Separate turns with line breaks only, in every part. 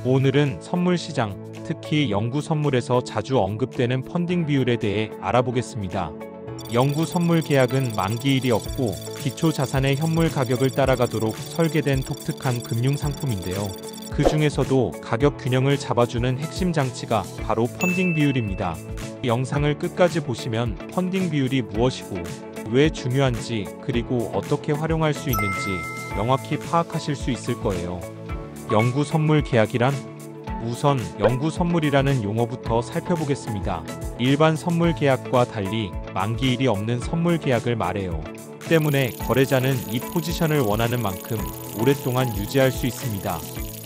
오늘은 선물 시장, 특히 영구 선물에서 자주 언급되는 펀딩 비율에 대해 알아보겠습니다. 영구 선물 계약은 만기일이 없고 기초 자산의 현물 가격을 따라가도록 설계된 독특한 금융 상품인데요. 그 중에서도 가격 균형을 잡아주는 핵심 장치가 바로 펀딩 비율입니다. 영상을 끝까지 보시면 펀딩 비율이 무엇이고 왜 중요한지, 그리고 어떻게 활용할 수 있는지 명확히 파악하실 수 있을 거예요. 영구 선물 계약이란? 우선 영구 선물이라는 용어부터 살펴보겠습니다. 일반 선물 계약과 달리 만기일이 없는 선물 계약을 말해요. 때문에 거래자는 이 포지션을 원하는 만큼 오랫동안 유지할 수 있습니다.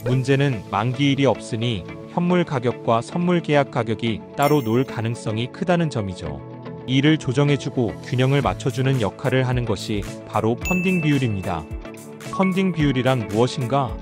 문제는 만기일이 없으니 현물 가격과 선물 계약 가격이 따로 놀 가능성이 크다는 점이죠. 이를 조정해주고 균형을 맞춰주는 역할을 하는 것이 바로 펀딩 비율입니다. 펀딩 비율이란 무엇인가?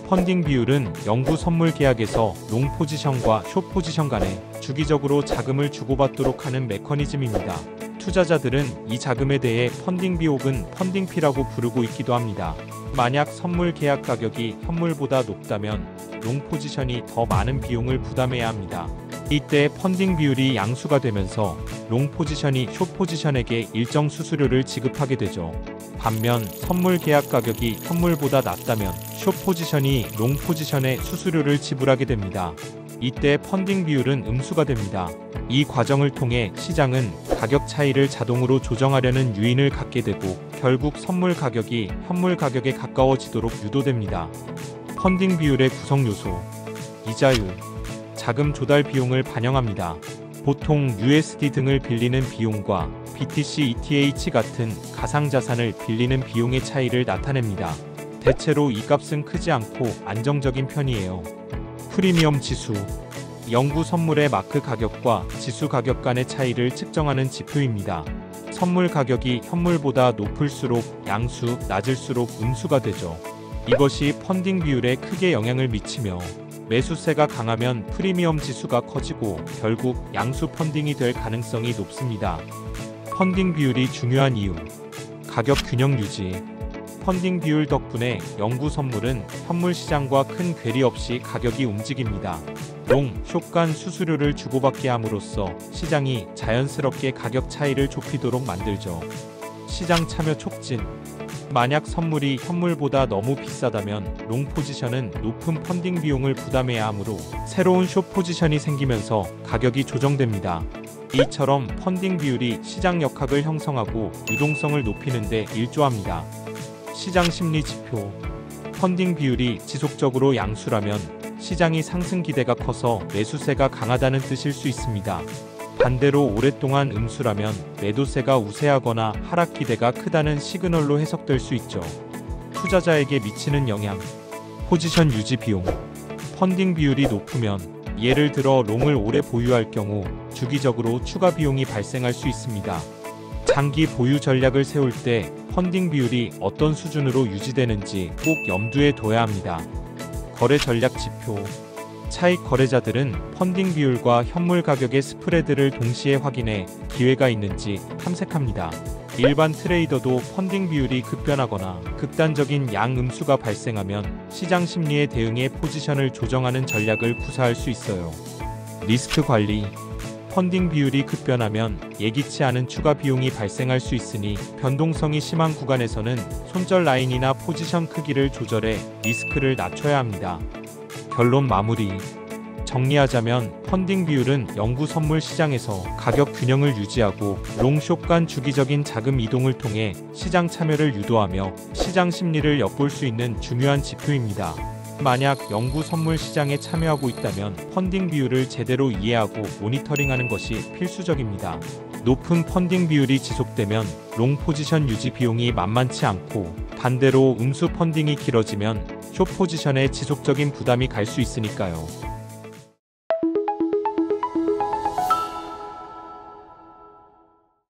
펀딩 비율은 영구 선물 계약에서 롱 포지션과 숏 포지션 간에 주기적으로 자금을 주고받도록 하는 메커니즘입니다. 투자자들은 이 자금에 대해 펀딩비 혹은 펀딩피라고 부르고 있기도 합니다. 만약 선물 계약 가격이 현물보다 높다면 롱 포지션이 더 많은 비용을 부담해야 합니다. 이때 펀딩 비율이 양수가 되면서 롱 포지션이 숏 포지션에게 일정 수수료를 지급하게 되죠. 반면 선물 계약 가격이 현물보다 낮다면 숏 포지션이 롱 포지션에 수수료를 지불하게 됩니다. 이때 펀딩 비율은 음수가 됩니다. 이 과정을 통해 시장은 가격 차이를 자동으로 조정하려는 유인을 갖게 되고 결국 선물 가격이 현물 가격에 가까워지도록 유도됩니다. 펀딩 비율의 구성 요소, 이자율, 자금 조달 비용을 반영합니다. 보통 USD 등을 빌리는 비용과 BTC, ETH 같은 가상자산을 빌리는 비용의 차이를 나타냅니다. 대체로 이 값은 크지 않고 안정적인 편이에요. 프리미엄 지수, 영구 선물의 마크 가격과 지수 가격 간의 차이를 측정하는 지표입니다. 선물 가격이 현물보다 높을수록 양수, 낮을수록 음수가 되죠. 이것이 펀딩 비율에 크게 영향을 미치며 매수세가 강하면 프리미엄 지수가 커지고 결국 양수 펀딩이 될 가능성이 높습니다. 펀딩 비율이 중요한 이유, 가격 균형 유지. 펀딩 비율 덕분에 영구 선물은 현물 시장과 큰 괴리 없이 가격이 움직입니다. 롱, 숏 간 수수료를 주고받게 함으로써 시장이 자연스럽게 가격 차이를 좁히도록 만들죠. 시장 참여 촉진. 만약 선물이 현물보다 너무 비싸다면 롱 포지션은 높은 펀딩 비용을 부담해야 하므로 새로운 숏 포지션이 생기면서 가격이 조정됩니다. 이처럼 펀딩 비율이 시장 역학을 형성하고 유동성을 높이는 데 일조합니다. 시장 심리 지표. 펀딩 비율이 지속적으로 양수라면 시장이 상승 기대가 커서 매수세가 강하다는 뜻일 수 있습니다. 반대로 오랫동안 음수라면 매도세가 우세하거나 하락 기대가 크다는 시그널로 해석될 수 있죠. 투자자에게 미치는 영향, 포지션 유지 비용. 펀딩 비율이 높으면 예를 들어 롱을 오래 보유할 경우 주기적으로 추가 비용이 발생할 수 있습니다. 장기 보유 전략을 세울 때 펀딩 비율이 어떤 수준으로 유지되는지 꼭 염두에 둬야 합니다. 거래 전략 지표. 차익 거래자들은 펀딩 비율과 현물 가격의 스프레드를 동시에 확인해 기회가 있는지 탐색합니다. 일반 트레이더도 펀딩 비율이 급변하거나 극단적인 양음수가 발생하면 시장 심리에 대응해 포지션을 조정하는 전략을 구사할 수 있어요. 리스크 관리. 펀딩 비율이 급변하면 예기치 않은 추가 비용이 발생할 수 있으니 변동성이 심한 구간에서는 손절 라인이나 포지션 크기를 조절해 리스크를 낮춰야 합니다. 결론 마무리. 정리하자면 펀딩 비율은 영구 선물 시장에서 가격 균형을 유지하고 롱, 숏 간 주기적인 자금 이동을 통해 시장 참여를 유도하며 시장 심리를 엿볼 수 있는 중요한 지표입니다. 만약 영구 선물 시장에 참여하고 있다면 펀딩 비율을 제대로 이해하고 모니터링하는 것이 필수적입니다. 높은 펀딩 비율이 지속되면 롱 포지션 유지 비용이 만만치 않고 반대로 음수 펀딩이 길어지면 숏 포지션에 지속적인 부담이 갈 수 있으니까요.